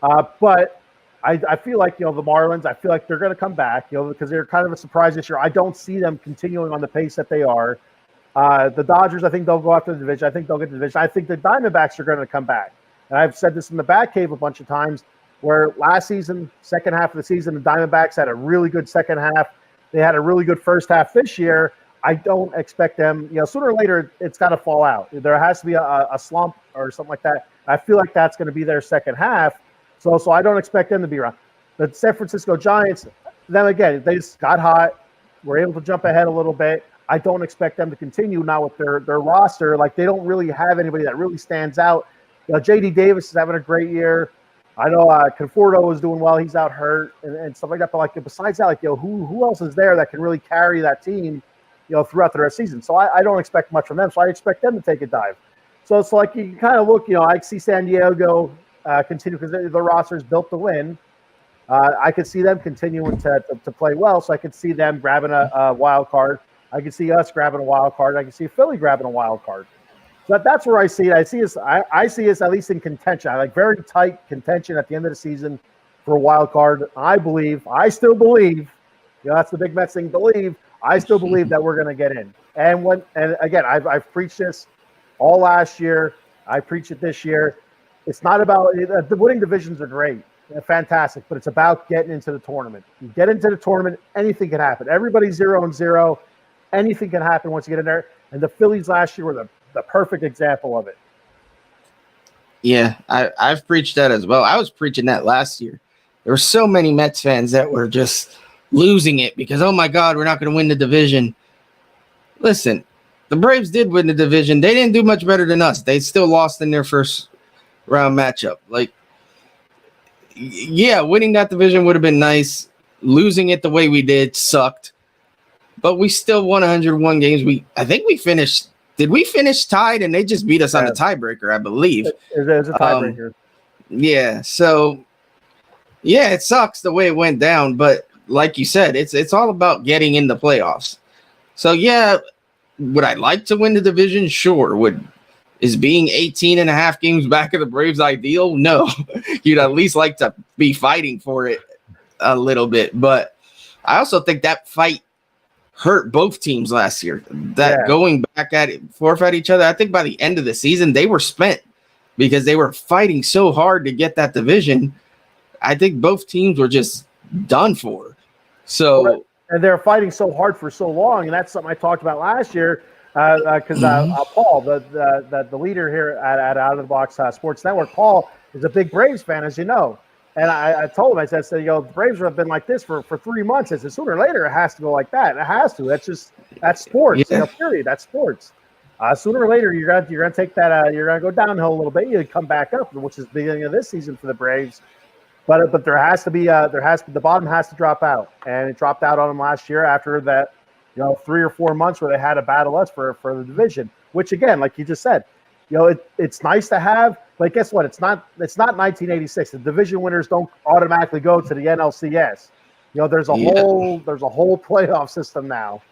But I feel like, the Marlins, I feel like they're going to come back, because they're kind of a surprise this year. I don't see them continuing on the pace that they are. The Dodgers, I think they'll go after the division. I think they'll get the division. I think the Diamondbacks are going to come back. And I've said this in the back cave a bunch of times, where last season, second half of the season, the Diamondbacks had a really good second half. They had a really good first half this year. I don't expect them, sooner or later, it's got to fall out. There has to be a slump or something like that. I feel like that's going to be their second half. So I don't expect them to be around. The San Francisco Giants, them again, they just got hot. We're able to jump ahead a little bit. I don't expect them to continue now with their roster. Like, they don't really have anybody that really stands out. J.D. Davis is having a great year. I know Conforto is doing well. He's out hurt and stuff like that. But besides that, who else is there that can really carry that team, throughout the rest of the season? So I don't expect much from them. So I expect them to take a dive. So it's like you can kind of look, I see San Diego continue because the roster is built to win. I could see them continuing to play well, so I could see them grabbing a wild card. I could see us grabbing a wild card. I could see Philly grabbing a wild card. So that's where I see it. I see us at least in contention. I like very tight contention at the end of the season for a wild card. I still believe, that's the big Mets thing. I still believe that we're going to get in. And again, I've preached this all last year. I preach it this year. It's not about the winning divisions are great, they're fantastic, but it's about getting into the tournament. You get into the tournament, anything can happen. Everybody's 0-0. Anything can happen once you get in there. And the Phillies last year were the perfect example of it. Yeah, I've preached that as well. I was preaching that last year. There were so many Mets fans that were just losing it because, oh my God, we're not going to win the division. Listen, the Braves did win the division. They didn't do much better than us. They still lost in their first round matchup. Like, yeah, winning that division would have been nice. Losing it the way we did sucked. But we still won 101 games. I think we finished. Did we finish tied? And they just beat us on a tiebreaker, I believe. It was a tiebreaker. Yeah. So, yeah, it sucks the way it went down. But like you said, it's all about getting in the playoffs. So, yeah, would I like to win the division? Sure. Is being 18 and a half games back of the Braves ideal? No. You'd at least like to be fighting for it a little bit. But I also think that fight hurt both teams last year. Going back at it, forfeit each other. I think by the end of the season, they were spent because they were fighting so hard to get that division. I think both teams were just done for. So, and they're fighting so hard for so long, and that's something I talked about last year. Because Paul, the leader here at Out of the Box Sports Network, Paul is a big Braves fan, as you know. And I told him, I said, the Braves have been like this for 3 months. I said, sooner or later, it has to go like that. It has to. That's sports. Yeah. Period. That's sports. Sooner or later, you're gonna take that. You're gonna go downhill a little bit. You come back up, which is the beginning of this season for the Braves. But there has to be the bottom has to drop out, and it dropped out on them last year after that. 3 or 4 months where they had to battle us for the division, which again, like you just said, it's nice to have, but guess what? It's not 1986. The division winners don't automatically go to the NLCS. There's a whole playoff system now.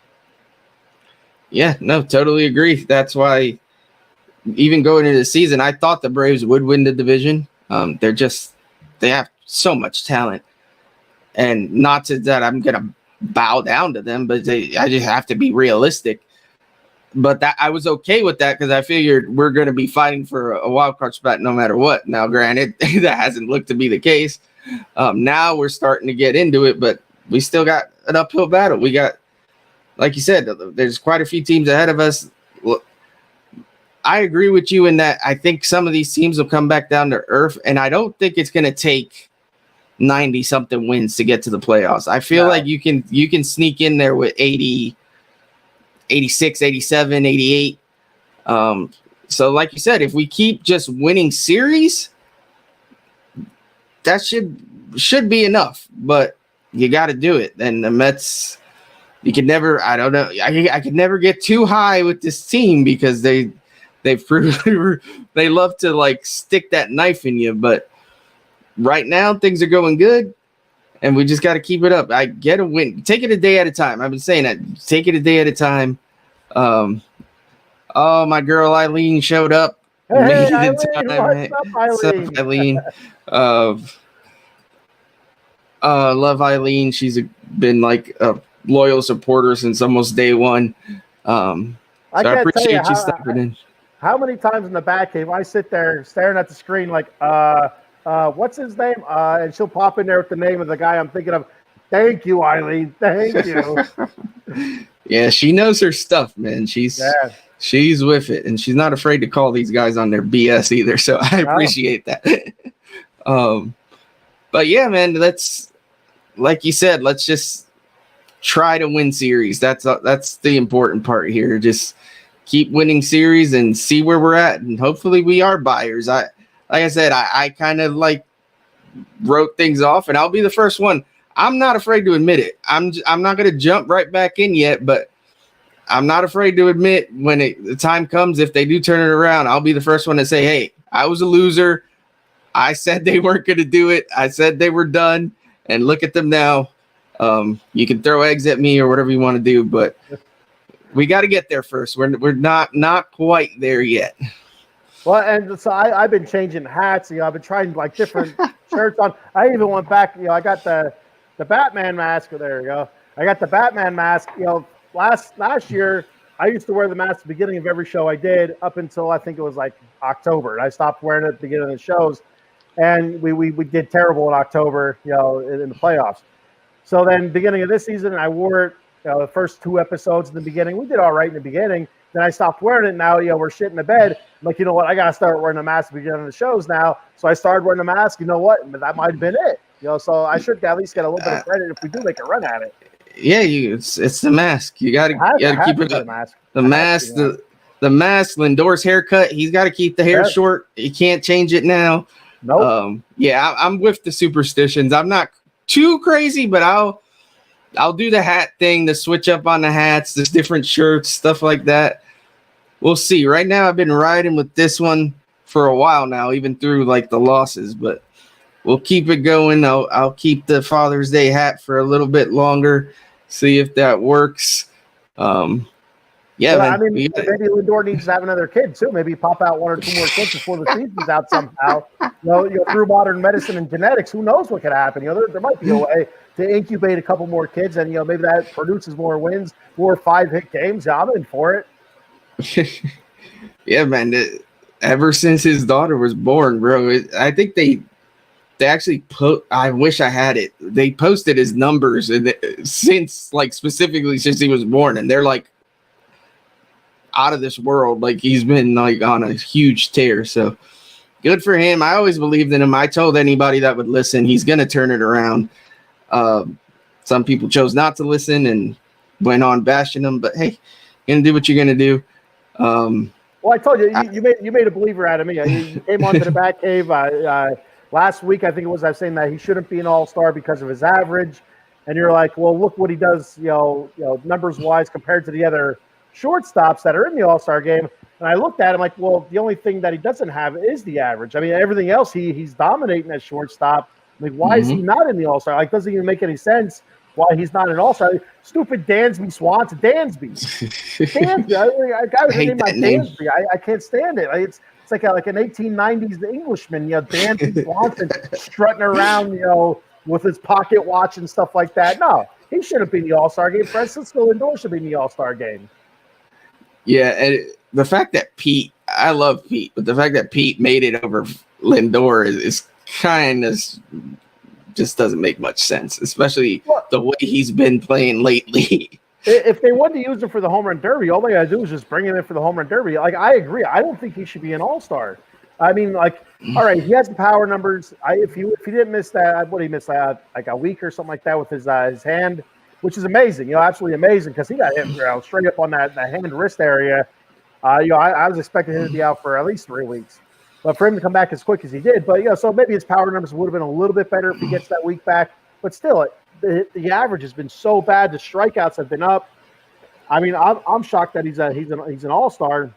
Yeah, no, totally agree. That's why even going into the season, I thought the Braves would win the division. They have so much talent, and not that I'm going to bow down to them, but I just have to be realistic. But that I was okay with that because I figured we're going to be fighting for a wild card spot no matter what. Now, granted, that hasn't looked to be the case. Now we're starting to get into it, but we still got an uphill battle. We got, like you said, there's quite a few teams ahead of us. Look, I agree with you in that I think some of these teams will come back down to earth, and I don't think it's going to take 90 something wins to get to the playoffs. I feel like you can sneak in there with 80, 86, 87, 88. So like you said, if we keep just winning series, that should be enough, but you got to do it. And the Mets, you can never, I don't know. I could never get too high with this team because they've proven they love to like stick that knife in you, but right now, things are going good, and we just got to keep it up. I get a win. Take it a day at a time. I've been saying that. Take it a day at a time. Oh, my girl Eileen showed up. Hey, Eileen, what's up, Eileen? Love Eileen. She's been like a loyal supporter since almost day one. So I appreciate you stepping in. How many times in the back cave I sit there staring at the screen like, what's his name? And she'll pop in there with the name of the guy I'm thinking of. Thank you, Eileen. Thank you. Yeah, she knows her stuff, man. She's with it, and she's not afraid to call these guys on their BS either. So I appreciate that. But yeah, man, like you said, let's just try to win series. That's the important part here. Just keep winning series and see where we're at, and hopefully we are buyers. Like I said, I kind of like wrote things off, and I'll be the first one. I'm not afraid to admit it. I'm not going to jump right back in yet, but I'm not afraid to admit when the time comes, if they do turn it around, I'll be the first one to say, hey, I was a loser. I said they weren't going to do it. I said they were done. And look at them now. You can throw eggs at me or whatever you want to do, but we got to get there first. We're not quite there yet. Well, and so I've been changing hats. I've been trying like different shirts on. I even went back. I got the Batman mask. There you go. I got the Batman mask. Last year I used to wear the mask at the beginning of every show I did up until I think it was like October. And I stopped wearing it at the beginning of the shows, and we did terrible in October. In the playoffs. So then, beginning of this season, I wore it. The first 2 episodes in the beginning, we did all right in the beginning. Then I stopped wearing it. Now, we're shit in the bed. I'm like, you know what? I got to start wearing a mask at the beginning of the shows now. So I started wearing a mask. You know what? That might have been it. So I should at least get a little bit of credit if we do make a run at it. Yeah, it's the mask. You got to keep it. The mask. The mask. Lindor's haircut. He's got to keep the hair short. He can't change it now. Nope. I'm with the superstitions. I'm not too crazy, but I'll do the hat thing, the switch up on the hats, the different shirts, stuff like that. We'll see. Right now, I've been riding with this one for a while now, even through like the losses, but we'll keep it going. I'll keep the Father's Day hat for a little bit longer, see if that works. Yeah, man. I mean, maybe Lindor needs to have another kid too. Maybe pop out 1 or 2 more kids before the season's out somehow. Through modern medicine and genetics, who knows what could happen? There might be a way to incubate a couple more kids, and maybe that produces more wins, more 5-hit games. Yeah, I'm in for it. Yeah, man. Ever since his daughter was born, bro, I think they actually I wish I had it. They posted his numbers and specifically since he was born, and they're like out of this world. Like he's been like on a huge tear. So good for him. I always believed in him. I told anybody that would listen, he's gonna turn it around. Some people chose not to listen and went on bashing him, but hey, you're gonna do what you're gonna do. Well, I told you, you made a believer out of me. You came onto the Batcave last week. I think it was. I was saying that he shouldn't be an all-star because of his average, and you're like, well, look what he does, numbers wise compared to the other shortstops that are in the all-star game. And I looked at him like, well, the only thing that he doesn't have is the average. I mean, everything else he's dominating at shortstop. Like, why is he not in the all-star? Like, doesn't even make any sense why he's not an all-star. Stupid Dansby Swanson. Dansby. I was named my Dansby. I can't stand it. It's like an 1890s Englishman, Dansby Swanson strutting around, with his pocket watch and stuff like that. No, he shouldn't be in the all-star game. Francisco Lindor should be in the all-star game. Yeah, and the fact that I love Pete, but the fact that Pete made it over Lindor is kind of just doesn't make much sense, especially the way he's been playing lately. If they wanted to use him for the home run derby, all they got to do is just bring him in for the home run derby. Like, I agree. I don't think he should be an all-star. I mean, like, all right, he has the power numbers. If he didn't miss that, what did he miss? Like a week or something like that with his hand, which is amazing. Absolutely amazing because he got hit straight up on that hand wrist area. I was expecting him to be out for at least 3 weeks. But for him to come back as quick as he did, so maybe his power numbers would have been a little bit better if he gets that week back. But still, the average has been so bad. The strikeouts have been up. I mean, I'm shocked that he's an all-star.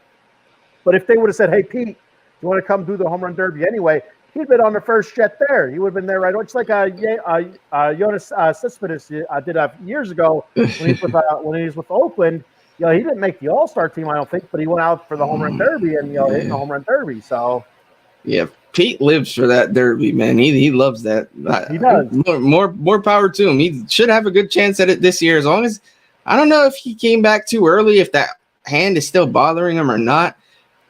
But if they would have said, "Hey, Pete, you want to come do the home run derby anyway?" He'd been on the first jet there. He would have been there right away. It's like Jonas Cespedes did years ago when he was with Oakland. He didn't make the all-star team, I don't think, but he went out for the home run derby and hit the home run derby. So. Yeah, Pete lives for that derby, man. He loves that. He does. More power to him. He should have a good chance at it this year. As long as I don't know if he came back too early, if that hand is still bothering him or not.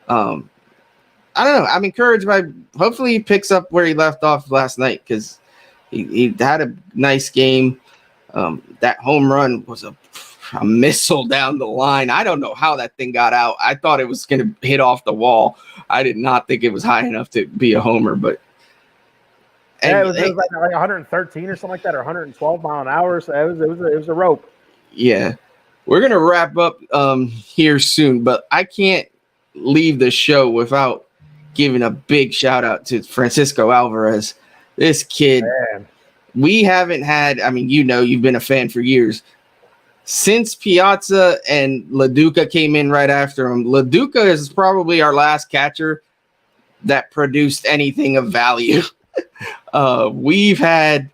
I don't know. I'm encouraged by. Hopefully, he picks up where he left off last night because he had a nice game. That home run was a missile down the line. I don't know how that thing got out. I thought it was going to hit off the wall. I did not think it was high enough to be a homer, but it was like 113 or something like that, or 112 mile an hour. So it was a rope. Yeah, we're gonna wrap up here soon, but I can't leave the show without giving a big shout out to Francisco Alvarez. This kid, man. We haven't had. I mean, you've been a fan for years. since Piazza and LaDuca came in right after him, LaDuca is probably our last catcher that produced anything of value. We've had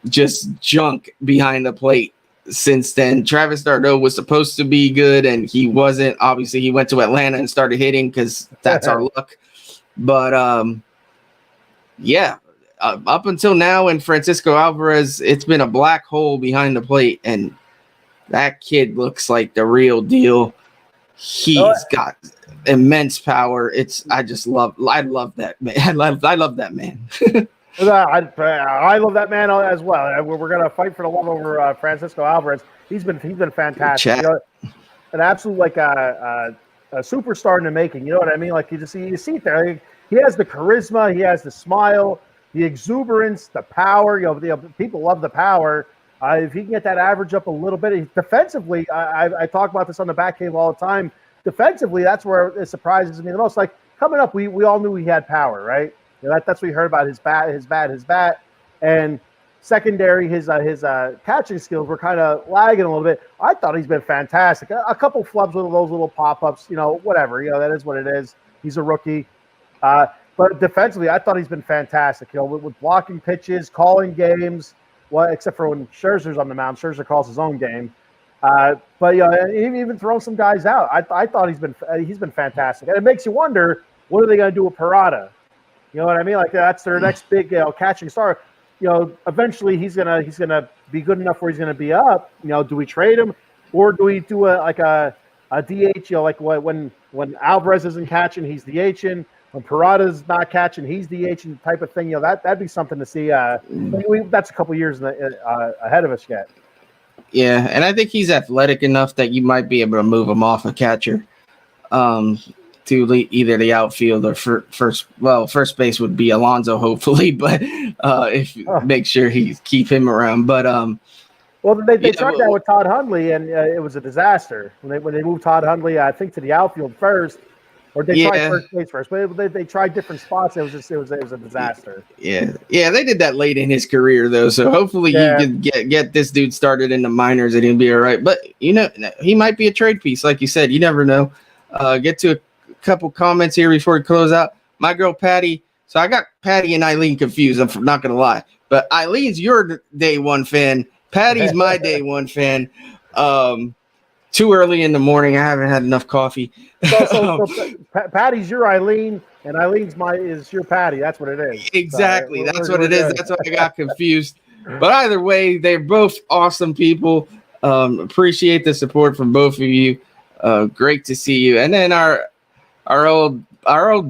just junk behind the plate since then. Travis d'Arnaud was supposed to be good, and he wasn't. Obviously, he went to Atlanta and started hitting because that's our luck. But up until now, and Francisco Alvarez, it's been a black hole behind the plate, and that kid looks like the real deal. He's got immense power. I love that man. I love that man. I love that man as well. We're gonna fight for the love over Francisco Alvarez. He's been fantastic. You know, an absolute a superstar in the making. You know what I mean? Like you see it there. He has the charisma. He has the smile, the exuberance, the power. You know, people love the power. If he can get that average up a little bit, defensively, I talk about this on the back cave all the time. Defensively, that's where it surprises me the most. Like coming up, we all knew he had power, right? You know, that's what we heard about his bat, and secondary, his catching skills were kind of lagging a little bit. I thought he's been fantastic. A couple flubs with those little pop-ups, you know, whatever. You know, that is what it is. He's a rookie. But defensively, I thought he's been fantastic. You know, with blocking pitches, calling games. Well, except for when Scherzer's on the mound, Scherzer calls his own game. But you know, even throwing some guys out, I thought he's been fantastic. And it makes you wonder, what are they going to do with Parada? You know what I mean? Like that's their next big catching star. You know, eventually he's gonna be good enough where he's gonna be up. You know, do we trade him, or do we do a DH? You know, like when Alvarez isn't catching, he's DHing. When Parada's not catching, he's DHing type of thing. You know, that'd be something to see. That's a couple years ahead of us yet. Yeah, and I think he's athletic enough that you might be able to move him off a catcher. To either the outfield or first base would be Alonso, hopefully, but make sure keep him around. But they tried that with Todd Hundley, and it was a disaster when they moved Todd Hundley, I think, to the outfield first, or they tried first base first, but they tried different spots. It was a disaster. Yeah, they did that late in his career though, so hopefully you can get this dude started in the minors and he'll be all right. But you know, he might be a trade piece, like you said. You never know. Get to a couple comments here before we close out. My girl Patty. So I got Patty and Eileen confused. I'm not gonna lie, but Eileen's your day one fan. Patty's my day one fan. Too early in the morning. I haven't had enough coffee. So Patty's your Eileen, and Eileen's is your Patty. That's what it is. Exactly. That's what it is. That's why I got confused. But either way, they're both awesome people. Appreciate the support from both of you. Great to see you. And then our old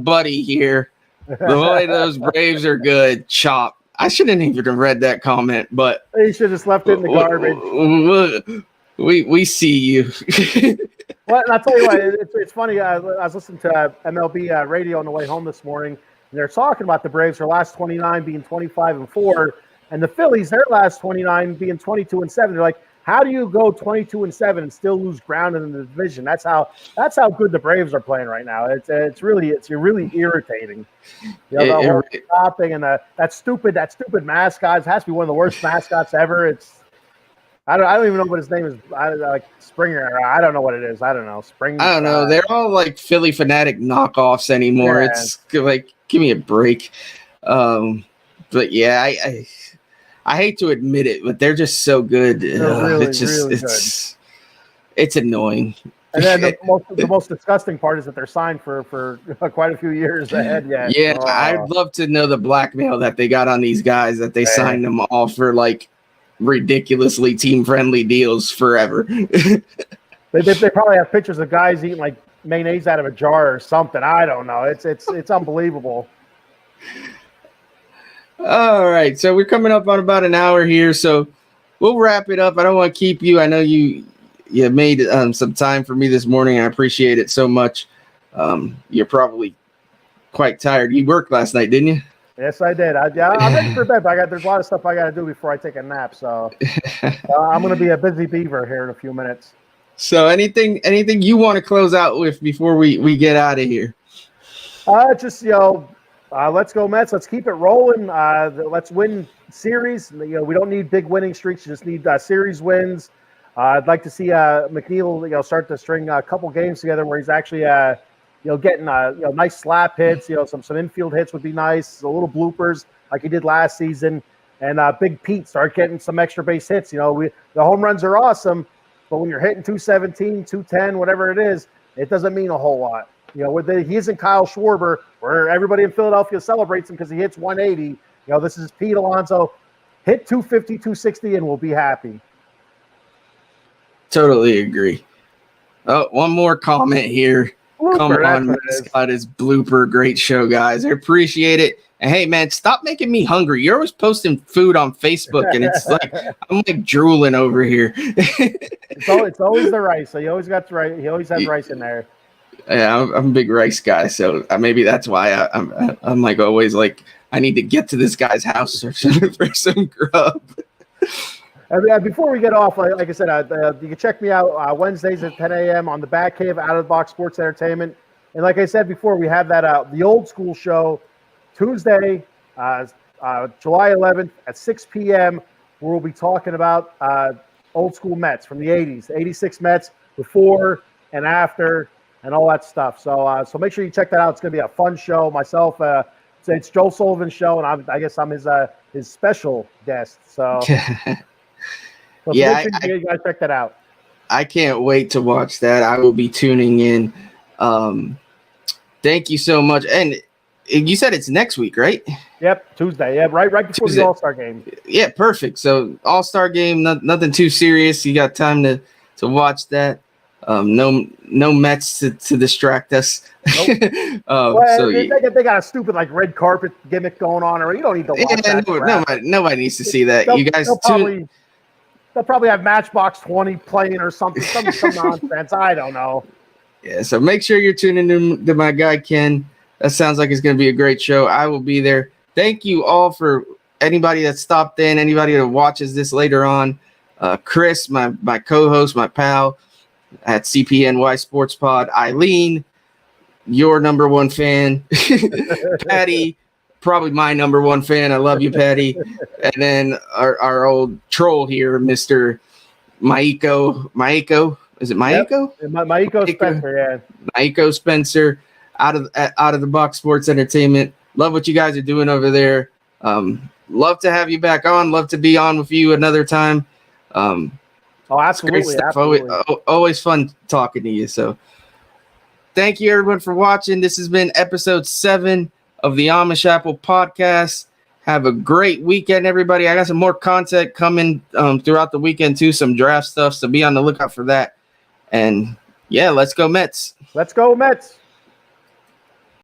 buddy here. The boy, those Braves are good. Chop. I shouldn't even have read that comment, but you should have just left it in the garbage. We see you. Well, I'll tell you what, it's funny. I was listening to MLB radio on the way home this morning, and they're talking about the Braves, their last 29 being 25-4, and the Phillies, their last 29 being 22-7. They're like, how do you go 22-7 and still lose ground in the division? That's how good the Braves are playing right now. It's really irritating. You know, the whole stopping and that stupid mascot. It has to be one of the worst mascots ever. I don't even know what his name is. Like Springer. I don't know what it is. I don't know. Spring. I don't know. They're all like Philly Fanatic knockoffs anymore. Yeah. It's like, give me a break. But yeah, I hate to admit it, but they're just so good. It's annoying. And then the most disgusting part is that they're signed for quite a few years ahead yet. Yeah, I'd love to know the blackmail that they got on these guys, that they signed them all for like ridiculously team-friendly deals forever. They probably have pictures of guys eating like mayonnaise out of a jar or something. I don't know. It's unbelievable. All right, so we're coming up on about an hour here, so we'll wrap it up. I don't want to keep you. I know you made some time for me this morning. I appreciate it so much. You're probably quite tired. You worked last night, didn't you? Yes, I did. I'm ready for bed, but there's a lot of stuff I got to do before I take a nap. So I'm going to be a busy beaver here in a few minutes. So anything you want to close out with before we get out of here? Let's go Mets. Let's keep it rolling. Let's win series. We don't need big winning streaks. You just need series wins. I'd like to see McNeil, start to string a couple games together where he's actually, getting nice slap hits. Some infield hits would be nice. A little bloopers like he did last season, and Big Pete start getting some extra base hits. The home runs are awesome, but when you're hitting 217, 210, whatever it is, it doesn't mean a whole lot. He isn't Kyle Schwarber, where everybody in Philadelphia celebrates him because he hits 180. This is Pete Alonso. Hit 250, 260, and we'll be happy. Totally agree. Oh, one more comment here. Blooper, come on, Mascot is Blooper. Great show, guys. I appreciate it. And hey, man, stop making me hungry. You're always posting food on Facebook, and it's like I'm like drooling over here. it's always the rice. So he always got the rice. He always has rice in there. Yeah, I'm a big rice guy, so maybe that's why I'm like always like I need to get to this guy's house for some grub. Before we get off, like I said, you can check me out Wednesdays at 10 a.m. on the Back Cave Out of the Box Sports Entertainment. And like I said before, we have that the old school show Tuesday, July 11th at 6 p.m. where we'll be talking about old school Mets from the 80s, 86 Mets before and after and all that stuff. So make sure you check that out. It's going to be a fun show. Myself, it's Joe Sullivan's show, and I guess I'm his special guest. So. So yeah, you guys check that out. I can't wait to watch that. I will be tuning in. Thank you so much. And you said it's next week, right? Yep, Tuesday. Yeah, right before Tuesday. The All-Star game. Yeah, perfect. So All-Star game, nothing too serious. You got time to watch that. No Mets to distract us. Nope. They got a stupid red carpet gimmick going on, or you don't need to watch that. Nobody needs to see that. You guys They'll probably have Matchbox 20 playing or something, some nonsense. I don't know. Yeah, so make sure you're tuning in to my guy, Ken. That sounds like it's going to be a great show. I will be there. Thank you all for anybody that stopped in, anybody that watches this later on. Chris, my co-host, my pal at CPNY Sports Pod. Eileen, your number one fan. Patty, probably my number one fan. I love you, Patty. And then our old troll here, Mr. Maiko. Is it Maiko? Yep. Maiko Spencer, yeah. Maiko Spencer, out of the box sports entertainment. Love what you guys are doing over there. Love to have you back on. Love to be on with you another time. Absolutely. Always fun talking to you. So thank you everyone for watching. This has been episode 7 of the Amish Apple podcast. Have a great weekend, everybody. I got some more content coming throughout the weekend too, some draft stuff, so be on the lookout for that. And yeah, let's go Mets. Let's go Mets.